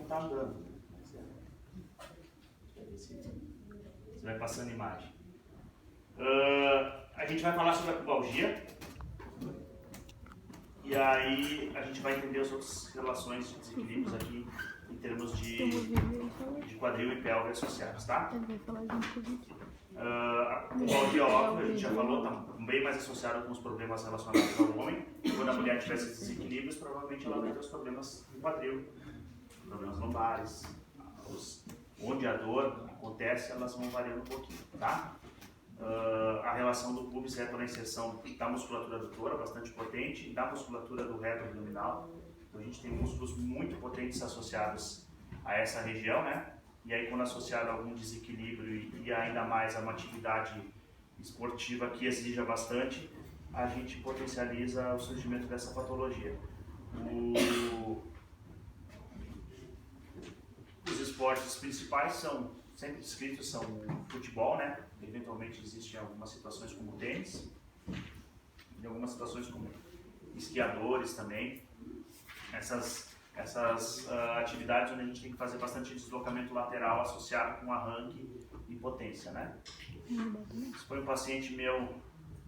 está andando. Você vai passando a imagem. A gente vai falar sobre a pubalgia. E aí a gente vai entender as outras relações de desequilíbrios aqui em termos de quadril e pelve associados, tá? A pubalgia, óbvio, a gente já falou, está bem mais associada com os problemas relacionados ao homem. Quando a mulher tiver esses desequilíbrios, provavelmente ela vai ter os problemas do quadril, problemas lombares, onde a dor acontece, elas vão variando um pouquinho, tá? A relação do pubis é pela inserção da musculatura adutora, bastante potente, e da musculatura do reto abdominal. Então a gente tem músculos muito potentes associados a essa região, né? E aí quando associado a algum desequilíbrio e ainda mais a uma atividade esportiva que exija bastante, a gente potencializa o surgimento dessa patologia. Os esportes principais são sempre descritos, são o futebol, né? Eventualmente existem algumas situações como o tênis, e algumas situações como esquiadores também. Essas atividades onde a gente tem que fazer bastante deslocamento lateral associado com arranque e potência, né? Esse foi um paciente meu,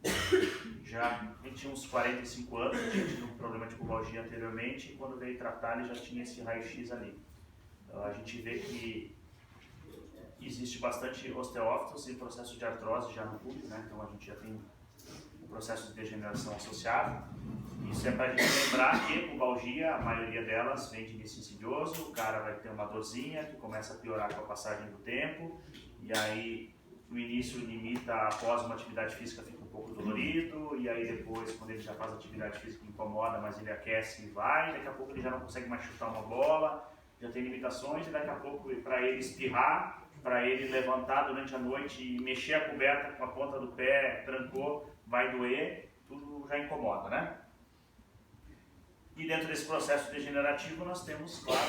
ele tinha uns 45 anos, tinha tido um problema de pubalgia anteriormente, e quando veio tratar ele já tinha esse raio-x ali. Então, a gente vê que existe bastante osteófitos e processo de artrose já no pubis, né? Então a gente já tem um processo de degeneração associado. Isso é para a gente lembrar que a pubalgia, a maioria delas vem de início insidioso, o cara vai ter uma dorzinha que começa a piorar com a passagem do tempo, e aí no início limita, após uma atividade física fica um pouco dolorido, e aí depois, quando ele já faz atividade física, incomoda, mas ele aquece e vai, daqui a pouco ele já não consegue mais chutar uma bola, já tem limitações, e daqui a pouco para ele espirrar, para ele levantar durante a noite e mexer a coberta com a ponta do pé, trancou, vai doer, tudo já incomoda, né? E dentro desse processo degenerativo nós temos, claro,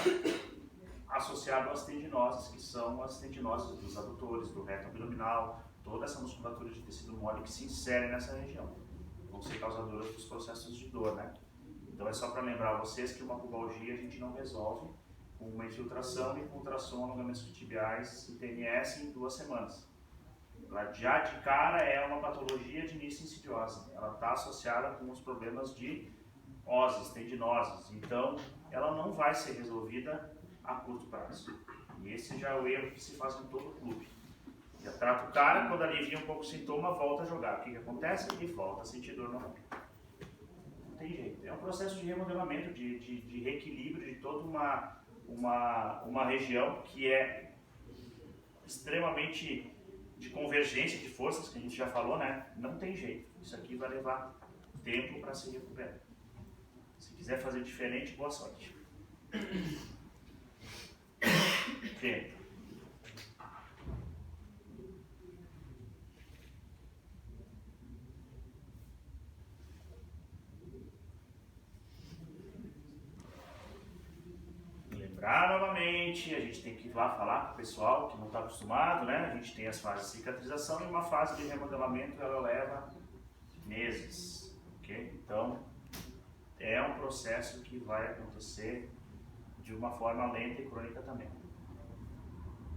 associado às tendinoses, que são as tendinoses dos adutores, do reto abdominal, toda essa musculatura de tecido mole que se insere nessa região. Vão ser causadoras dos processos de dor, né? Então é só para lembrar vocês que uma pubalgia a gente não resolve com uma infiltração e com ultrassom, alongamentos tibiais e TNS em 2 semanas. Ela já de cara é uma patologia de início insidiosa. Ela está associada com os problemas de oses, tendinoses. Então, ela não vai ser resolvida a curto prazo. E esse já é o erro que se faz em todo o clube. Já trata o cara, quando alivia um pouco o sintoma, volta a jogar. O que acontece? Ele volta a sentir dor novamente. Não tem jeito. É um processo de remodelamento, de reequilíbrio de toda uma região que é extremamente de convergência de forças, que a gente já falou, né? Não tem jeito. Isso aqui vai levar tempo para se recuperar. Se quiser fazer diferente, boa sorte. Tenta. Lembrar novamente, a gente tem que ir lá falar com o pessoal que não está acostumado, né? A gente tem as fases de cicatrização e uma fase de remodelamento, ela leva meses, ok? Então, é um processo que vai acontecer de uma forma lenta e crônica também.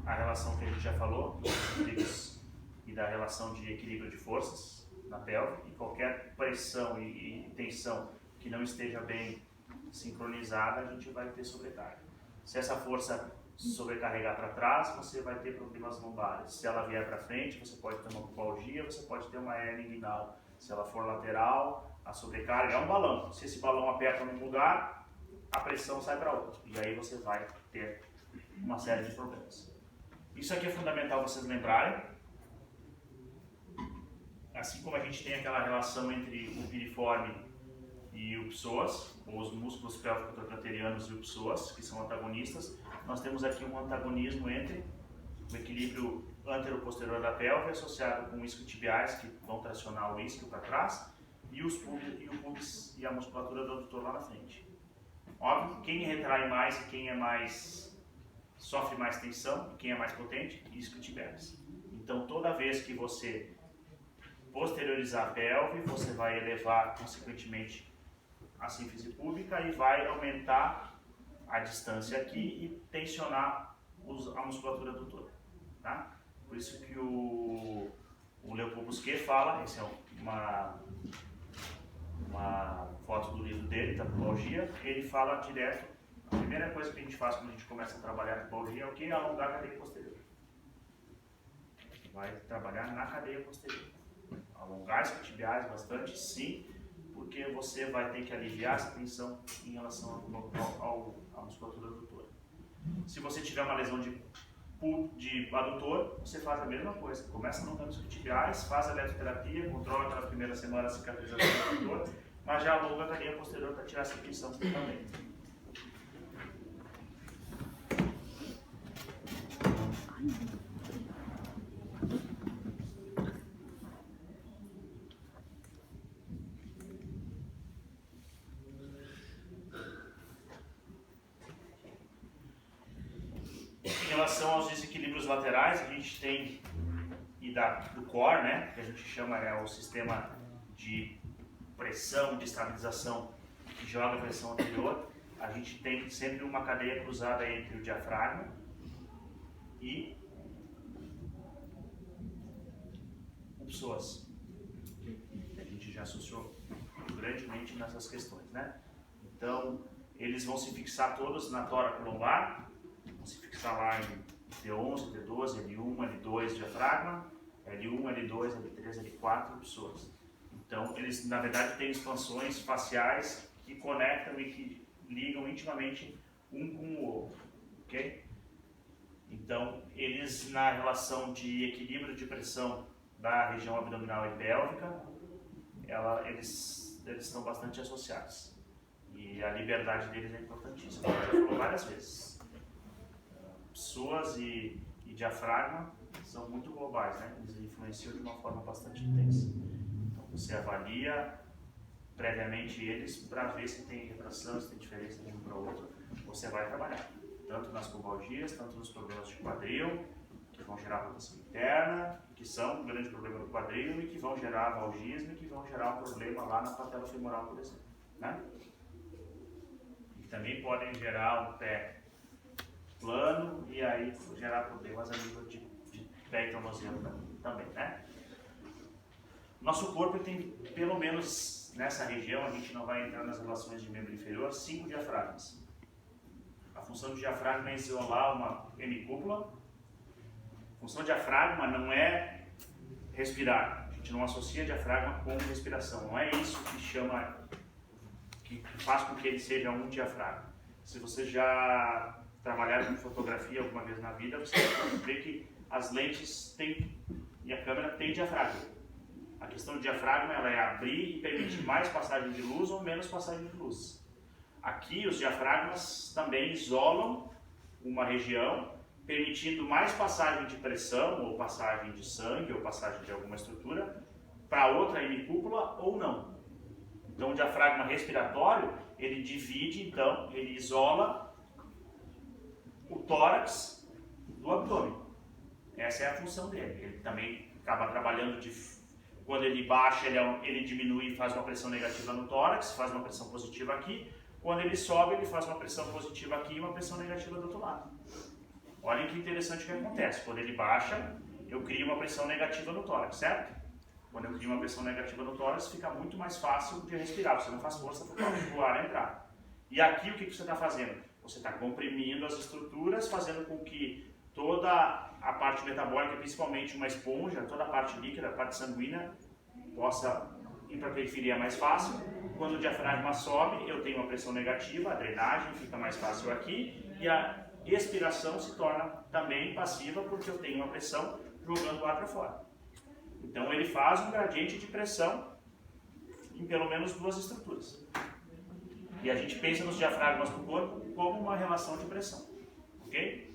A relação que a gente já falou, dos equilíbrios e da relação de equilíbrio de forças na pelve, e qualquer pressão e tensão que não esteja bem sincronizada, a gente vai ter sobrecarga. Se essa força sobrecarregar para trás, você vai ter problemas lombares. Se ela vier para frente, você pode ter uma pubalgia, você pode ter uma hernia inguinal. Se ela for lateral, a sobrecarga é um balão. Se esse balão aperta num lugar, a pressão sai para outro. E aí você vai ter uma série de problemas. Isso aqui é fundamental vocês lembrarem. Assim como a gente tem aquela relação entre o piriforme e o psoas, ou os músculos pélvico-trochanterianos e o psoas, que são antagonistas, nós temos aqui um antagonismo entre o equilíbrio antero-posterior da pelve associado com isquiotibiais que vão tracionar o isquio para trás e o pubis e a musculatura do adutor lá na frente. Óbvio, quem retrai mais e quem é mais sofre mais tensão e quem é mais potente, isquiotibiais. Então, toda vez que você posteriorizar a pelve, você vai elevar consequentemente a sínfise púbica e vai aumentar a distância aqui e tensionar a musculatura adutora, tá? Por isso que o Leopold Busquet fala, essa é uma foto do livro dele, da pubalgia, ele fala direto, a primeira coisa que a gente faz quando a gente começa a trabalhar a pubalgia é o que? Alongar a cadeia posterior. Vai trabalhar na cadeia posterior. Alongar isquiotibiais bastante, sim, porque você vai ter que aliviar essa tensão em relação à musculatura adutora. Se você tiver uma lesão de adutor, você faz a mesma coisa. Começa alongando os isquiotibiais, faz a eletroterapia, controla aquela primeira semana a cicatrização do adutor, mas já alonga a cadeia posterior para tirar essa tensão também. Em relação aos desequilíbrios laterais, a gente tem do core, né, que a gente chama o sistema de pressão, de estabilização que joga a pressão anterior. A gente tem sempre uma cadeia cruzada entre o diafragma e o psoas. A gente já associou grandemente nessas questões, né? Então, eles vão se fixar todos na tórax lombar, vão se fixar lá em T11, T12, L1, L2 diafragma, L1, L2, L3, L4 psoas. Então, eles na verdade têm expansões faciais que conectam e que ligam intimamente um com o outro, ok? Então, eles na relação de equilíbrio de pressão da região abdominal e pélvica, eles estão bastante associados. E a liberdade deles é importantíssima, já falou várias vezes. Psoas e diafragma são muito globais, né? Eles influenciam de uma forma bastante intensa. Então, você avalia previamente eles para ver se tem retração, se tem diferença de um para o outro. Você vai trabalhar, tanto nas pubalgias, tanto nos problemas de quadril, que vão gerar rotação interna, que são um grande problema do quadril e que vão gerar valgismo e que vão gerar um problema lá na patela femoral, por exemplo, né? E também podem gerar um pé plano e aí gerar problemas a nível de pé e tornozelo também, né? Nosso corpo tem, pelo menos nessa região, a gente não vai entrar nas relações de membro inferior, 5 diafragmas. A função do diafragma é isolar uma hemicúpula. A função do diafragma não é respirar. A gente não associa diafragma com respiração. Não é isso que faz com que ele seja um diafragma. Se você já trabalhar com fotografia alguma vez na vida, você vai ver que as lentes têm, e a câmera tem diafragma. A questão do diafragma ela é abrir e permitir mais passagem de luz ou menos passagem de luz. Aqui os diafragmas também isolam uma região, permitindo mais passagem de pressão, ou passagem de sangue, ou passagem de alguma estrutura, para outra hemicúpula ou não. Então o diafragma respiratório, ele divide, então, ele isola o tórax do abdômen. Essa é a função dele. Ele também acaba trabalhando quando ele baixa, ele diminui e faz uma pressão negativa no tórax, faz uma pressão positiva aqui. Quando ele sobe, ele faz uma pressão positiva aqui e uma pressão negativa do outro lado. Olhem que interessante o que acontece. Quando ele baixa, eu crio uma pressão negativa no tórax, certo? Quando eu crio uma pressão negativa no tórax, fica muito mais fácil de respirar. Você não faz força para o ar entrar. E aqui o que você está fazendo? Você está comprimindo as estruturas, fazendo com que toda a parte metabólica, principalmente uma esponja, toda a parte líquida, a parte sanguínea, possa ir para a periferia mais fácil. Quando o diafragma sobe, eu tenho uma pressão negativa, a drenagem fica mais fácil aqui e a expiração se torna também passiva porque eu tenho uma pressão jogando o ar para fora. Então ele faz um gradiente de pressão em pelo menos 2 estruturas. E a gente pensa nos diafragmas do corpo como uma relação de pressão, ok?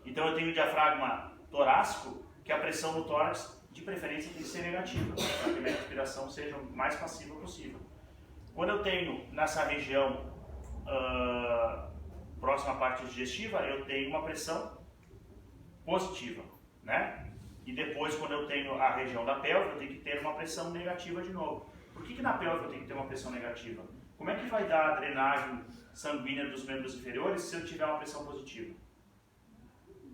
Então eu tenho o diafragma torácico, que a pressão no tórax, de preferência, tem que ser negativa, para que a minha respiração seja o mais passiva possível. Quando eu tenho nessa região próxima à parte digestiva, eu tenho uma pressão positiva, né? E depois, quando eu tenho a região da pelve, eu tenho que ter uma pressão negativa de novo. Por que na pelve eu tenho que ter uma pressão negativa? Como é que vai dar a drenagem sanguínea dos membros inferiores se eu tiver uma pressão positiva?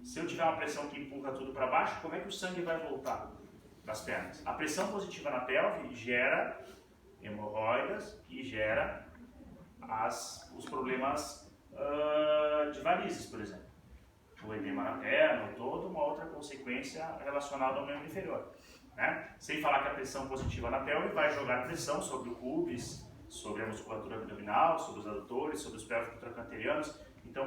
Se eu tiver uma pressão que empurra tudo para baixo, como é que o sangue vai voltar das pernas? A pressão positiva na pelve gera hemorroidas e gera os problemas de varizes, por exemplo. O edema na perna, ou toda uma outra consequência relacionada ao membro inferior. Né? Sem falar que a pressão positiva na pelve vai jogar pressão sobre o pubis, sobre a musculatura abdominal, sobre os adutores, sobre os pélvicos trochanterianos. Então,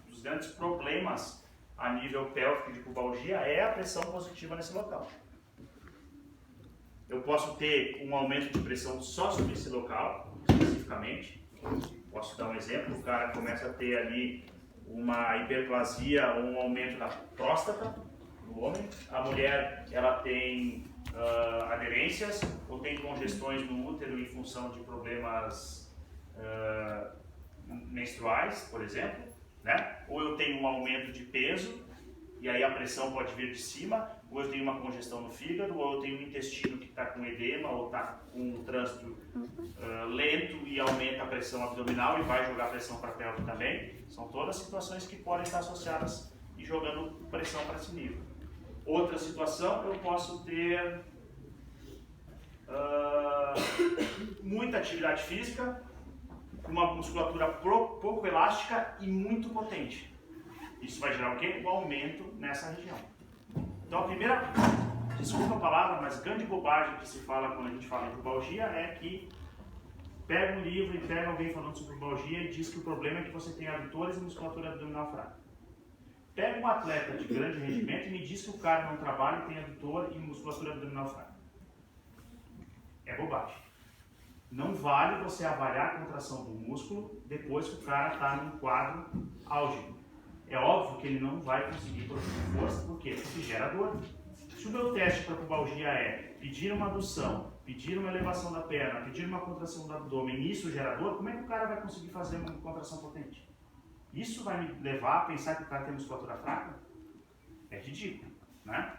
dos grandes problemas a nível pélvico de pubalgia é a pressão positiva nesse local. Eu posso ter um aumento de pressão só sobre esse local, especificamente. Posso dar um exemplo, o cara começa a ter ali uma hiperplasia ou um aumento da próstata no homem. A mulher, ela tem aderências ou tem congestões no útero em função de problemas menstruais, por exemplo, né? Ou eu tenho um aumento de peso e aí a pressão pode vir de cima, ou eu tenho uma congestão no fígado, ou eu tenho um intestino que está com edema ou está com um trânsito lento e aumenta a pressão abdominal e vai jogar pressão para a pelve também. São todas situações que podem estar associadas e jogando pressão para esse nível. Outra situação, eu posso ter muita atividade física, uma musculatura pouco elástica e muito potente. Isso vai gerar o quê? Um aumento nessa região. Então a primeira, desculpa a palavra, mas grande bobagem que se fala quando a gente fala em pubalgia é que pega um livro e pega alguém falando sobre pubalgia e diz que o problema é que você tem adutores e musculatura abdominal fraca. Pega um atleta de grande rendimento e me diz que o cara não trabalha e tem adutor e musculatura abdominal fraca. É bobagem. Não vale você avaliar a contração do músculo depois que o cara está num quadro álgico. É óbvio que ele não vai conseguir produzir força, por quê? Porque gera dor. Se o meu teste para pubalgia é pedir uma adução, pedir uma elevação da perna, pedir uma contração do abdômen e isso gera dor, como é que o cara vai conseguir fazer uma contração potente? Isso vai me levar a pensar que o cara tem musculatura fraca? É ridículo, né?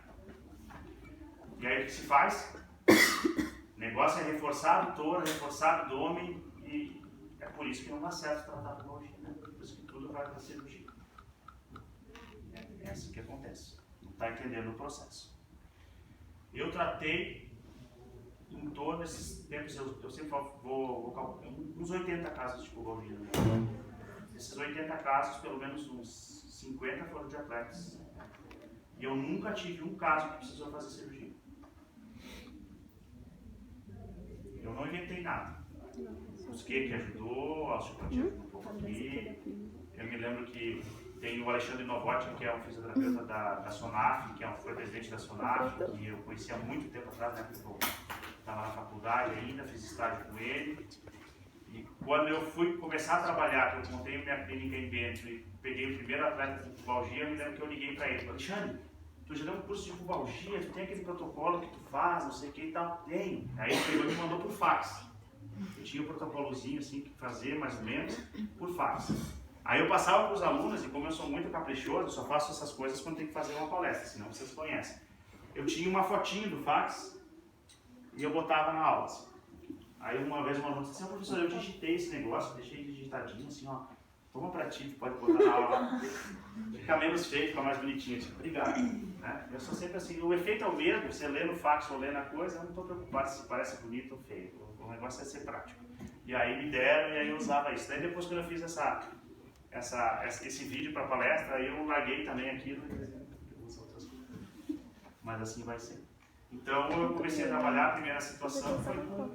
E aí o que se faz? O negócio é reforçar adutor, reforçar abdômen e é por isso que não dá certo tratar a pubalgia, né? Por isso que tudo vai para a cirurgia. É assim que acontece. Não está entendendo o processo. Eu tratei em torno desses tempos, eu sempre vou calcular, uns 80 casos de pubalgia. Desses 80 casos, pelo menos uns 50 foram de atletas. E eu nunca tive um caso que precisou fazer cirurgia. Eu não inventei nada. Busquei que ajudou, a osteopatia ajudou um pouco aqui. Eu me lembro que tem o Alexandre Novotny, que é um fisioterapeuta da SONAF, que foi presidente da SONAF, que eu conhecia há muito tempo atrás, né, porque eu estava na faculdade ainda, fiz estágio com ele. E quando eu fui começar a trabalhar, que eu montei minha clínica em Bento e peguei o primeiro atleta de pubalgia, eu me lembro que eu liguei para ele, falei, Alexandre, tu já deu um curso de pubalgia, tu tem aquele protocolo que tu faz, não sei o que e tal? Tem. Aí ele pegou e me mandou por fax. Eu tinha um protocolozinho assim, que fazer mais ou menos, por fax. Aí eu passava para os alunos, e como eu sou muito caprichoso, eu só faço essas coisas quando tem que fazer uma palestra, senão vocês conhecem. Eu tinha uma fotinho do fax e eu botava na aula. Assim. Aí uma vez uma aluna disse assim, professor, eu digitei esse negócio, deixei digitadinho assim, ó, toma pra ti, pode botar na aula. Fica menos feio, fica mais bonitinho. Tipo, obrigado. Né? Eu sou sempre assim, o efeito é o mesmo, você lê no fax ou lê na coisa, eu não estou preocupado se parece bonito ou feio. O negócio é ser prático. E aí me deram e aí eu usava isso. Daí depois quando eu fiz esse vídeo para palestra, aí eu larguei também aquilo e uso outras coisas. Mas assim vai ser. Então eu comecei a trabalhar, a primeira situação foi com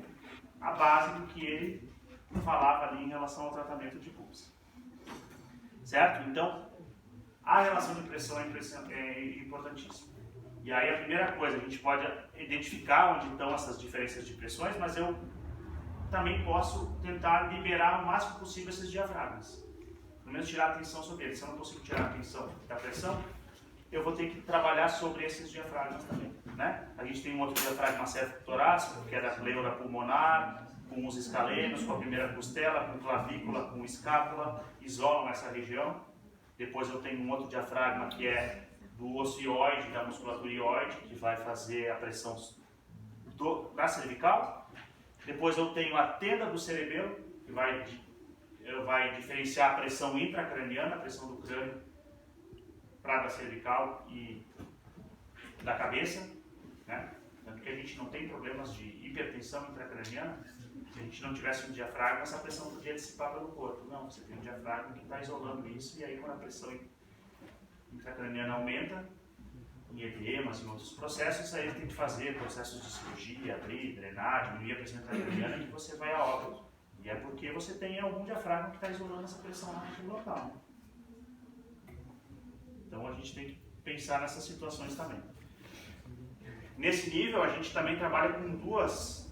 a base do que ele falava ali em relação ao tratamento de pulso. Certo? Então, a relação de pressão é importantíssima. E aí a primeira coisa, a gente pode identificar onde estão essas diferenças de pressões, mas eu também posso tentar liberar o máximo possível esses diafragmas. Pelo menos tirar a atenção sobre eles. Se eu não consigo tirar a atenção da pressão, eu vou ter que trabalhar sobre esses diafragmas também. Né? A gente tem um outro diafragma céfico-torácico, que é da pleura pulmonar, com os escalenos, com a primeira costela, com clavícula, com escápula, isolam essa região. Depois eu tenho um outro diafragma que é do osso ióide, da musculatura ióide, que vai fazer a pressão da cervical. Depois eu tenho a tenda do cerebelo, que vai diferenciar a pressão intracraniana, a pressão do crânio para da cervical e da cabeça, né? Tanto que a gente não tem problemas de hipertensão intracraniana. Se a gente não tivesse um diafragma, essa pressão podia dissipar pelo corpo. Não, você tem um diafragma que está isolando isso, e aí quando a pressão intracraniana aumenta, em edemas, em outros processos, aí tem que fazer processos de cirurgia, abrir, drenar, diminuir a pressão intracraniana, e você vai a óbito. E é porque você tem algum diafragma que está isolando essa pressão lá naquele local. Né? Então a gente tem que pensar nessas situações também. Nesse nível, a gente também trabalha com dois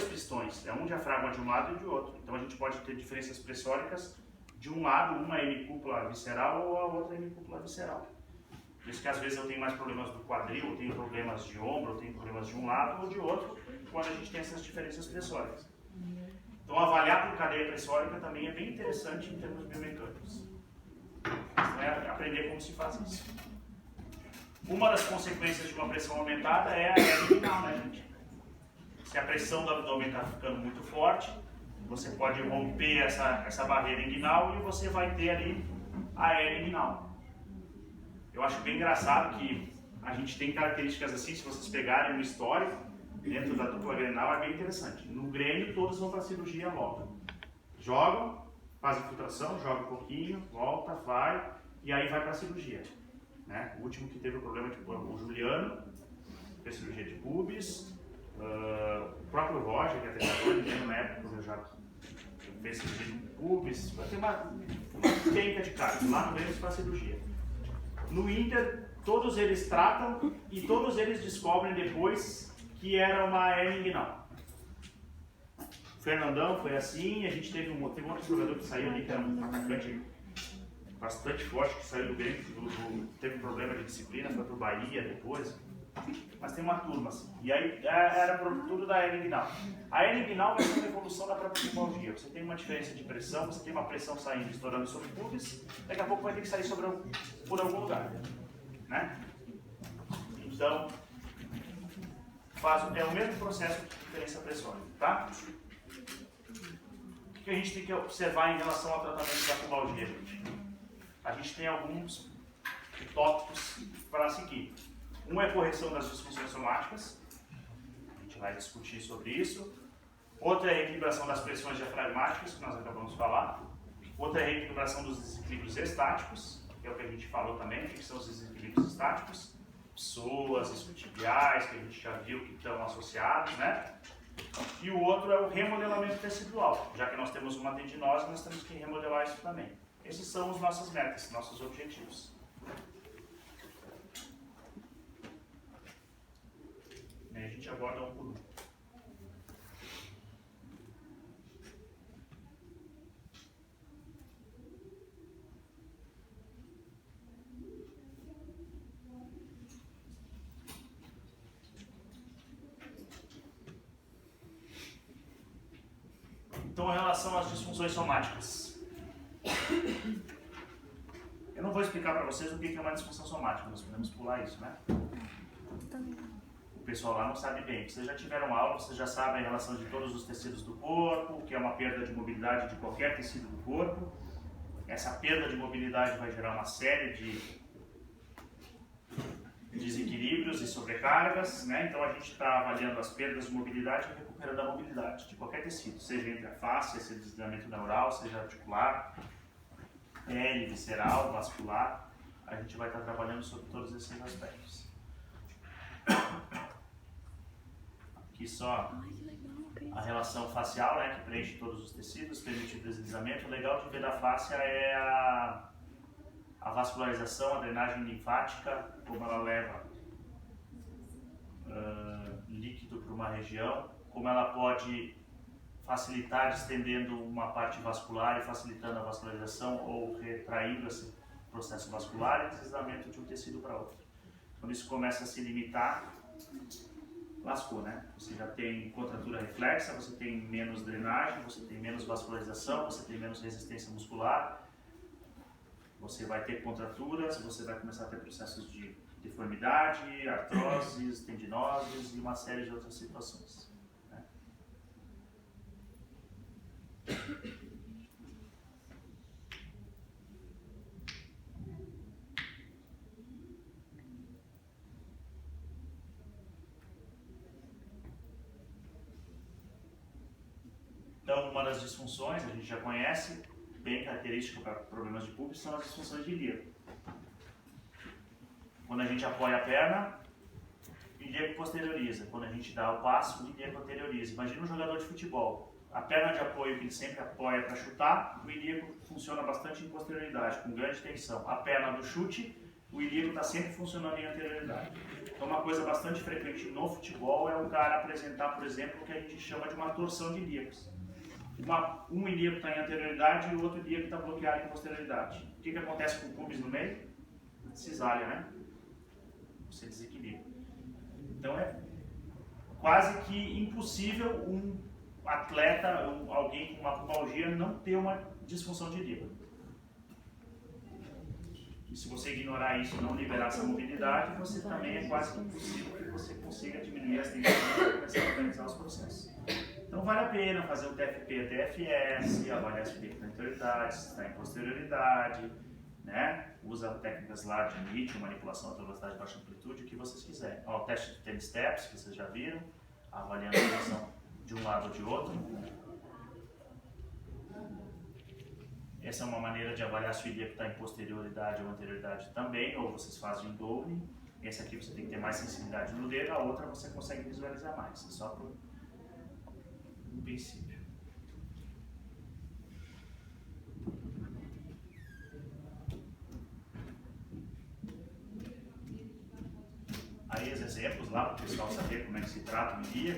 pistões. É um diafragma de um lado e de outro. Então a gente pode ter diferenças pressóricas de um lado, uma hemicúpula visceral ou a outra hemicúpula visceral. Por isso que às vezes eu tenho mais problemas do quadril, eu tenho problemas de ombro, eu tenho problemas de um lado ou de outro, quando a gente tem essas diferenças pressóricas. Então avaliar por cadeia pressórica também é bem interessante em termos biomecânicos. Então é aprender como se faz isso. Uma das consequências de uma pressão aumentada é a hernia inguinal, né, gente? Se a pressão do abdômen está ficando muito forte, você pode romper essa barreira inguinal e você vai ter ali a hernia inguinal. Eu acho bem engraçado que a gente tem características assim, se vocês pegarem no histórico, dentro da dupla grenal, é bem interessante. No grêmio, todos vão para a cirurgia logo. Jogam, fazem infiltração, joga um pouquinho, volta, vai, e aí vai para a cirurgia. Né? O último que teve o problema, tipo, o Juliano, fez cirurgia de pubis, o próprio Roger, que é treinador, na época, quando eu já fez cirurgia de pubis, tem uma penca de caras, lá no grêmio para a cirurgia. No Inter, todos eles tratam e todos eles descobrem depois que era uma hernia inguinal. O Fernandão foi assim, a gente teve um outro jogador que saiu ali, que era um atacante bastante forte, que saiu do Grêmio, teve um problema de disciplina, foi para o Bahia depois. Mas tem uma turma assim. E aí era tudo da hernia inguinal. A hernia inguinal vai ser uma evolução da própria pubalgia. Você tem uma diferença de pressão, você tem uma pressão saindo, estourando sobre o pubis, daqui a pouco vai ter que sair por algum lugar. Né? Então, é o mesmo processo de diferença pressórica. Tá? O que a gente tem que observar em relação ao tratamento da pubalgia, gente? A gente tem alguns tópicos para seguir. Um é a correção das disfunções somáticas, a gente vai discutir sobre isso. Outro é a equilibração das pressões diafragmáticas, que nós acabamos de falar. Outra é a equilibração dos desequilíbrios estáticos, que é o que a gente falou também, que são os desequilíbrios estáticos. Psoas, isquiotibiais, que a gente já viu que estão associados, né? E o outro é o remodelamento tecidual. Já que nós temos uma tendinose, nós temos que remodelar isso também. Esses são as nossas metas, nossos objetivos. E a gente aborda um por um. Então, em relação às disfunções somáticas, eu não vou explicar para vocês o que é uma disfunção somática, nós podemos pular isso, né? O pessoal lá não sabe bem. Vocês já tiveram aula, vocês já sabem a relação de todos os tecidos do corpo, que é uma perda de mobilidade de qualquer tecido do corpo. Essa perda de mobilidade vai gerar uma série de desequilíbrios e sobrecargas, né? Então a gente está avaliando as perdas de mobilidade e recuperando a mobilidade de qualquer tecido, seja entre a face, seja deslizamento neural, seja articular, pele, visceral, vascular. A gente vai estar trabalhando sobre todos esses aspectos. Aqui só a relação facial, né, que preenche todos os tecidos, permite o deslizamento. O legal de ver da face é a vascularização, a drenagem linfática, como ela leva líquido para uma região, como ela pode facilitar estendendo uma parte vascular e facilitando a vascularização ou retraindo esse processo vascular e deslizamento de um tecido para outro. Quando isso começa a se limitar, lascou, né? Você já tem contratura reflexa, você tem menos drenagem, você tem menos vascularização, você tem menos resistência muscular, você vai ter contraturas, você vai começar a ter processos de deformidade, artroses, tendinoses e uma série de outras situações. Né? uma das disfunções, a gente já conhece, bem característica para problemas de pubis, são as disfunções de ilíaco. Quando a gente apoia a perna, o ilíaco posterioriza. Quando a gente dá o passo, o ilíaco anterioriza. Imagina um jogador de futebol. A perna de apoio que ele sempre apoia para chutar, o ilíaco funciona bastante em posterioridade, com grande tensão. A perna do chute, o ilíaco está sempre funcionando em anterioridade. Então, uma coisa bastante frequente no futebol é o cara apresentar, por exemplo, o que a gente chama de uma torção de ilíacos. Um ilíaco está em anterioridade e o outro ilíaco está bloqueado em posterioridade. O que acontece com o pubis no meio? Cisalha, né? Você desequilibra. Então é quase que impossível um atleta, alguém com uma pubalgia, não ter uma disfunção de ilíaco. E se você ignorar isso e não liberar essa mobilidade, você também é quase que impossível que você consiga diminuir as tendências e começar a organizar os processos. Então vale a pena fazer o TFP, TFS, avaliar se tem anterioridade, se está em posterioridade, né? Usa técnicas lá de NIT, manipulação alta velocidade, baixa amplitude, o que vocês quiserem. Ó, o teste de 10 steps, que vocês já viram, avaliando a posição de um lado ou de outro. Essa é uma maneira de avaliar se o ilíaco está em posterioridade ou anterioridade também, ou vocês fazem em Dowling. Esse aqui você tem que ter mais sensibilidade no dedo, a outra você consegue visualizar mais, é só por um princípio. Aí os exemplos lá para o pessoal saber como é que se trata o ilíaco.